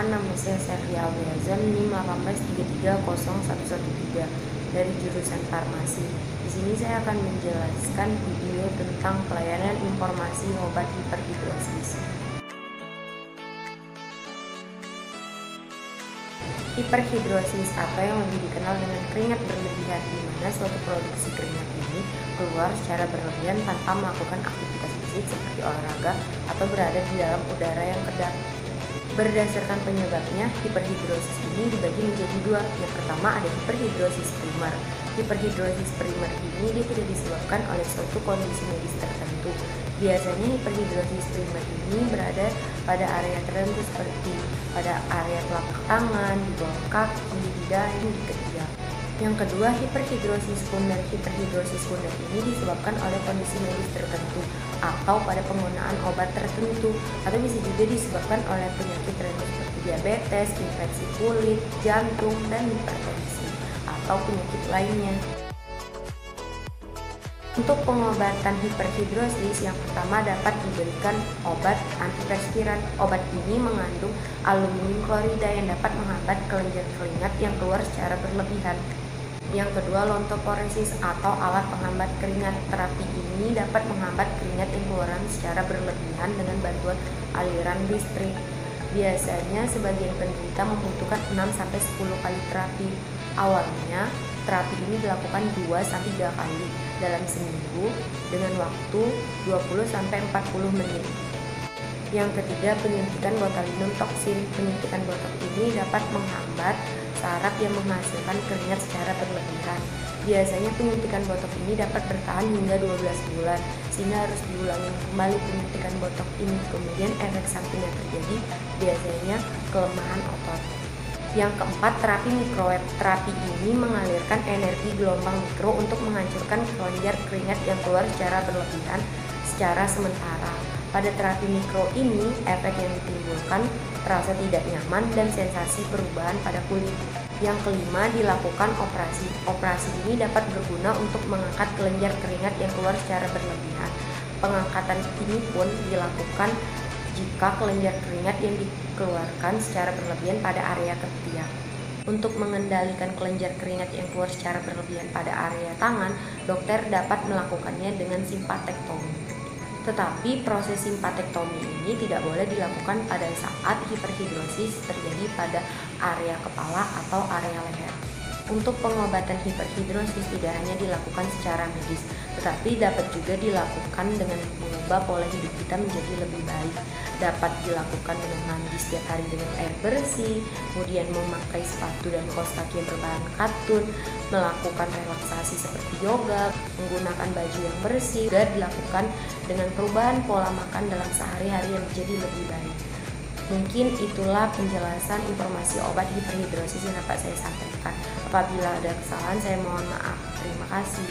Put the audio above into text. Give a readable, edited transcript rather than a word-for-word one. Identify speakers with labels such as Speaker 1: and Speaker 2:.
Speaker 1: Perkenalkan, nama saya Servia Albiazan, NIM 1833013 dari jurusan Farmasi. Di sini saya akan menjelaskan video tentang pelayanan informasi obat hiperhidrosis. Hiperhidrosis atau yang lebih dikenal dengan keringat berlebihan, di mana suatu produksi keringat ini keluar secara berlebihan tanpa melakukan aktivitas fisik seperti olahraga atau berada di dalam udara yang kedap. Berdasarkan penyebabnya, hiperhidrosis ini dibagi menjadi dua. Yang pertama ada hiperhidrosis primer. Hiperhidrosis primer ini dia tidak disebabkan oleh suatu kondisi medis tertentu. Biasanya hiperhidrosis primer ini berada pada area tertentu seperti pada area telapak tangan, di bawah kaki, di dahi, di ketiak. Yang kedua, hiperhidrosis sekunder. Hiperhidrosis sekunder ini disebabkan oleh kondisi medis tertentu atau pada penggunaan obat tertentu, atau bisa juga disebabkan oleh penyakit tertentu seperti diabetes, infeksi kulit, jantung, dan hipertensi atau penyakit lainnya. Untuk pengobatan hiperhidrosis, yang pertama dapat diberikan obat antiperspiran. Obat ini mengandung aluminium klorida yang dapat menghambat kelenjar keringat yang keluar secara berlebihan. Yang kedua, lontoporesis atau alat penghambat keringat. Terapi ini dapat menghambat keringat yang keluar secara berlebihan dengan bantuan aliran listrik. Biasanya sebagian penderita membutuhkan 6-10 kali terapi. Awalnya, terapi ini dilakukan 2-3 kali dalam seminggu dengan waktu 20-40 menit. Yang ketiga, penyuntikan botulinum toksin. Penyuntikan botok ini dapat menghambat saraf yang menghasilkan keringat secara berlebihan. Biasanya penyuntikan botok ini dapat bertahan hingga 12 bulan, sehingga harus diulangi kembali penyuntikan botok ini. Kemudian efek samping yang terjadi biasanya kelemahan otot. Yang keempat, terapi microwave. Terapi ini mengalirkan energi gelombang mikro untuk menghancurkan kelenjar keringat yang keluar secara berlebihan secara sementara. Pada terapi mikro ini, efek yang ditimbulkan terasa tidak nyaman dan sensasi perubahan pada kulit. Yang kelima, dilakukan operasi. Operasi ini dapat berguna untuk mengangkat kelenjar keringat yang keluar secara berlebihan. Pengangkatan ini pun dilakukan jika kelenjar keringat yang dikeluarkan secara berlebihan pada area ketiak. Untuk mengendalikan kelenjar keringat yang keluar secara berlebihan pada area tangan, dokter dapat melakukannya dengan simpatektomi. Tetapi proses simpatektomi ini tidak boleh dilakukan pada saat hiperhidrosis terjadi pada area kepala atau area leher. Untuk pengobatan hiperhidrosis tidak hanya dilakukan secara medis, tetapi dapat juga dilakukan dengan mengubah pola hidup kita menjadi lebih baik. Dapat dilakukan dengan mandi setiap hari dengan air bersih, kemudian memakai sepatu dan kaos kaki yang berbahan katun, melakukan relaksasi seperti yoga, menggunakan baju yang bersih, juga dilakukan dengan perubahan pola makan dalam sehari-hari yang menjadi lebih baik. Mungkin itulah penjelasan informasi obat hiperhidrosis yang dapat saya sampaikan. Apabila ada kesalahan, saya mohon maaf. Terima kasih.